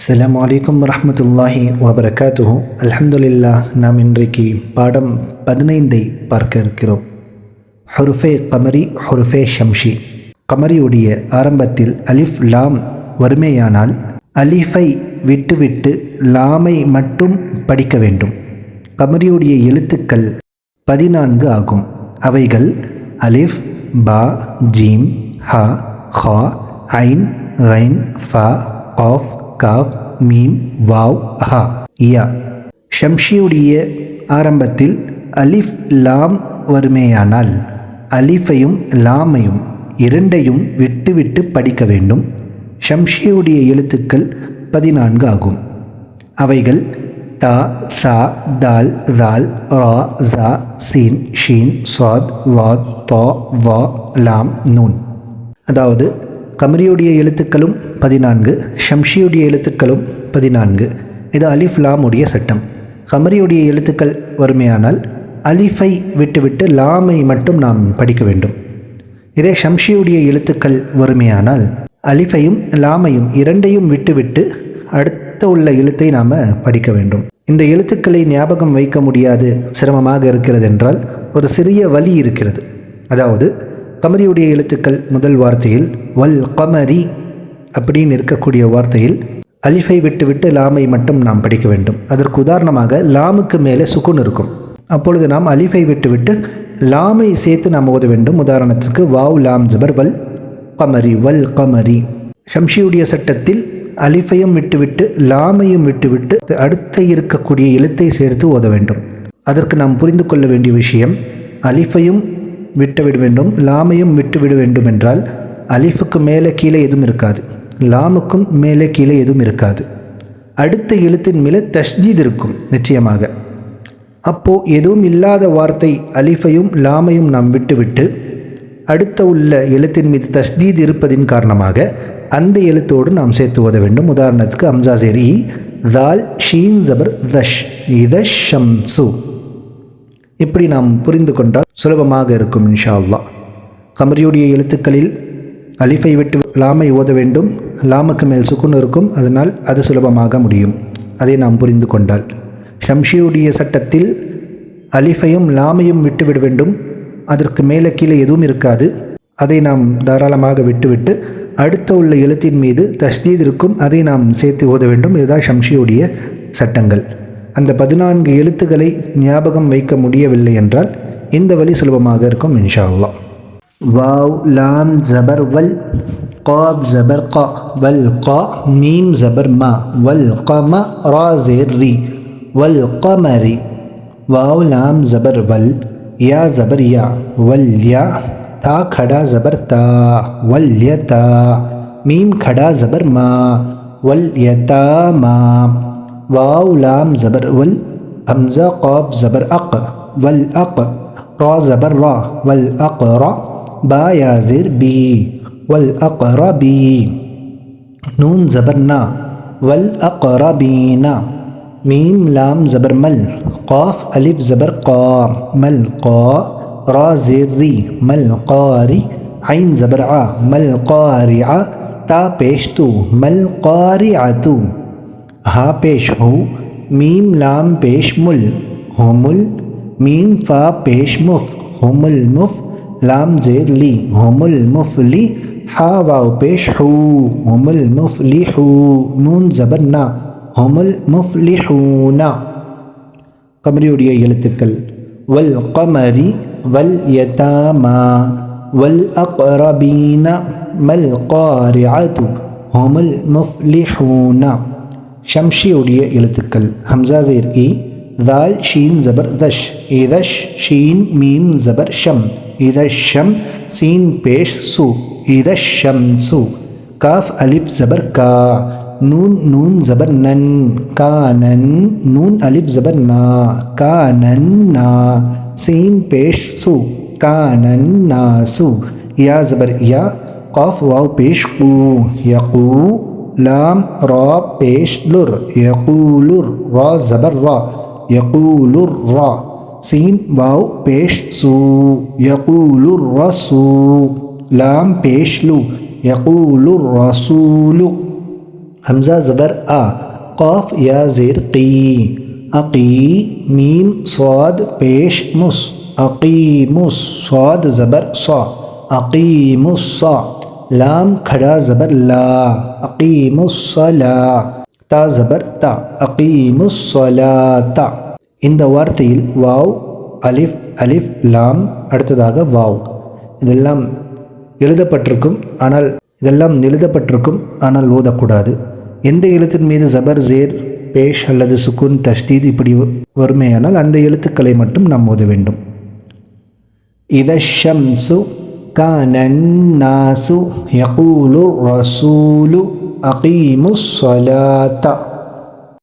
அஸ்ஸலாமு அலைக்கும் வரஹ்மத்துல்லாஹி வபரகாத்துஹு. அல்ஹம்துலில்லாஹ். நாம் இன்றைக்கு பாடம் 15 பார்க்க இருக்கிறோம். ஹுருஃபே கமரி, ஹுருஃபே ஷம்ஷி. கமரியுடைய ஆரம்பத்தில் அலிஃப் லாம் வறுமையானால் அலிஃபை விட்டுவிட்டு லாமை மட்டும் படிக்க வேண்டும். கமரியுடைய எழுத்துக்கள் 14 ஆகும். அவைகள் அலிஃப், பா, ஜீம், ஹா, ஹா, ஐன், கைன், ஃபா, காஃப், காஃப், மீம், வாவ், ஹா, யா. ஷம்ஷியுடைய ஆரம்பத்தில் அலிஃப் லாம் வறுமையானால் அலிஃபையும் லாமையும் இரண்டையும் விட்டு படிக்க வேண்டும். ஷம்ஷியுடைய எழுத்துக்கள் 14 ஆகும். அவைகள் தா, சா, தால், தால், ரா, ஜா, சீன், ஷீன், சாத், லாத், தா, வா, லாம், நூன். அதாவது கமரியுடைய எழுத்துக்களும் 14, ஷம்ஷியுடைய எழுத்துக்களும் 14. இது அலிஃப் லாமுடைய சட்டம். கமரியுடைய எழுத்துக்கள் வறுமையானால் அலிஃபை விட்டுவிட்டு லாமை மட்டும் நாம் படிக்க வேண்டும். இதே ஷம்ஷியுடைய எழுத்துக்கள் வறுமையானால் அலிஃபையும் லாமையும் இரண்டையும் விட்டுவிட்டு அடுத்த உள்ள எழுத்தை நாம் படிக்க வேண்டும். இந்த எழுத்துக்களை ஞாபகம் வைக்க முடியாது, சிரமமாக இருக்கிறது என்றால் ஒரு சிறிய வழி இருக்கிறது. அதாவது கமரியுடைய எழுத்துக்கள் முதல் வார்த்தையில் வல் கமரி அப்படின்னு இருக்கக்கூடிய வார்த்தையில் அலிஃபை விட்டுவிட்டு லாமை மட்டும் நாம் படிக்க வேண்டும். அதற்கு உதாரணமாக லாமுக்கு மேலே சுக்குன் இருக்கும். அப்பொழுது நாம் அலிஃபை விட்டுவிட்டு லாமை சேர்த்து நாம் ஓத வேண்டும். உதாரணத்துக்கு வாவ் லாம் ஜபர் வல் கமரி, வல் கமரி. ஷம்ஷியுடைய சட்டத்தில் அலிஃபையும் விட்டுவிட்டு லாமையும் விட்டுவிட்டு அடுத்த இருக்கக்கூடிய எழுத்தை சேர்த்து ஓத வேண்டும். அதற்கு நாம் புரிந்து கொள்ள வேண்டிய விஷயம், அலிஃபையும் விட்டுவிட வேண்டும், லாமையும் விட்டுவிட வேண்டும் என்றால் அலிஃபுக்கு மேலே கீழே எதுவும் இருக்காது, லாமுக்கும் மேலே கீழே எதுவும் இருக்காது. அடுத்த எழுத்தின் மேலே தஷ்தீத் இருக்கும் நிச்சயமாக. அப்போது எதுவும் இல்லாத வார்த்தை அலிஃபையும் லாமையும் நாம் விட்டுவிட்டு அடுத்த உள்ள எழுத்தின் மீது தஷ்தீத் இருப்பதின் காரணமாக அந்த எழுத்தோடு நாம் சேர்த்து ஓத வேண்டும். உதாரணத்துக்கு அம்சா சேர் இ, தால், ஷீன் ஜபர் தஷ், இதஷ் ஷம்சு. இப்படி நாம் புரிந்து கொண்டால் சுலபமாக இருக்கும் இன்ஷா அல்லாஹ். கமரியுடைய எழுத்துக்களில் அலிஃபை விட்டு லாமை ஓத வேண்டும், லாமுக்கு மேல் சுக்குன் இருக்கும், அதனால் அது சுலபமாக முடியும். அதை நாம் புரிந்து கொண்டால். ஷம்ஷியுடைய சட்டத்தில் அலிஃபையும் லாமையும் விட்டுவிட வேண்டும், அதற்கு மேலே கீழே எதுவும் இருக்காது, அதை நாம் தாராளமாக விட்டுவிட்டு அடுத்த உள்ள எழுத்தின் மீது தஷ்தீத் இருக்கும், அதை நாம் சேர்த்து ஓத வேண்டும். இதுதான் ஷம்ஷியுடைய சட்டங்கள். அந்த 14 எழுத்துக்களை ஞாபகம் வைக்க முடியவில்லை என்றால் இந்த வழி சுலபமாக இருக்கும் இன்ஷா அல்லாஹ். வாவ் லாம் ஜபர் வல், காப் ஜபர் கா, வல் கா, மீம் ஜபர் மா, வல் கம, ரா ஜேர் ரி, வல் கமரி. வாவ் லாம் ஜபர் வல், யா ஜபர் யா, வல் யா, தா खड़ा ज़बर ता, वल यता, मीम खड़ा ज़बर मा, वल यता मा. वाव लाम ज़बर वल, हमज़ा क़ाफ ज़बर अक़, वल अक़, रा ज़बर रा, वल अक़रा, बा या ज़ेर बी, वल अक़रबी. नून ज़बर ना, वल अक़रबीना. मीम लाम ज़बर मल, क़ाफ अलिफ ज़बर क़ा, मल क़ा, रा ज़ेर री, मल क़ारी, ऐन ज़बर आ, मल क़ारिआ, ता पेश तू, मल क़ारिअतु. हा पेश हु, मीम लाम पेश मुल, हुमुल. मीम फ़ा पेश मुफ, हुमुल मुफ. लाम ज़ेर ली, हुमुल मुफ़ली. हा वाव पेश हु, हुमुल मुफ़लिहु. नून ज़बर ना, हुमुल मुफ़लिहूना. கமரியுடைய எழுத்துக்கள் வல் கமரி, வல் யதாமா, வல் அக்ரபீன, மல் காரிஅத்து, ஹுமுல் முஃப்லிஹூனா. ஷம்ஷியுடைய எழுத்துக்கள் ஹம்ஸா ஸேர் இ, தால் ஷீன் ஜபர் தஷ், இதஷ் ஷீன் மீம் ஜபர் ஷம், இதஷ் ஷம், சீன் பேஷ் சு, இதஷ் ஷம்சு. காஃப் அலிப் ஜபர் கா, नून नून ज़बर नन, कानन. नून अलिफ ज़बर ना, कानन ना. सीन पेश सु, कानन नासु. या ज़बर या, क़ाफ वाव पेश कू, यकू. लाम रा पेश लुर, यकूलुर. रा ज़बर रा, यकूलुर रा. सीन वाव पेश सु, यकूलुर रसू. लाम पेश लु, यकूलुर रसूलु. ஹம்சா ஜபர் ஆ, காஃப் யா ஜேர் கீ, அகீ, மீம் ஸ்வாத் பேஷ் முஸ், அகீமுஸ், ஸ்வாத் ஜபர் சா, அகீமுஸ் சா, லாம் खड़ा ज़बर ला, अकीमुस्सला, தா ஜபர் தா, அகீமுஸ்ஸலாத்தா. இந்த வார்த்தையில் வாவ், அலிஃப், அலிஃப், லாம், அடுத்ததாக வாவ் இதெல்லாம் எழுதப்பட்டிருக்கும் ஆனால் ஓதக்கூடாது. எந்த எழுத்தின் மீது ஜபர் ஜேர் பேஷ் அல்லது சுக்குன் தஷ்தீத் இப்படி வறுமையானால் அந்த எழுத்துக்களை மட்டும் நாம் ஓத வேண்டும். இதஷம்சு கானன்னாசு யகூலு ரசூலு அகீமுஸ்ஸலாத்த.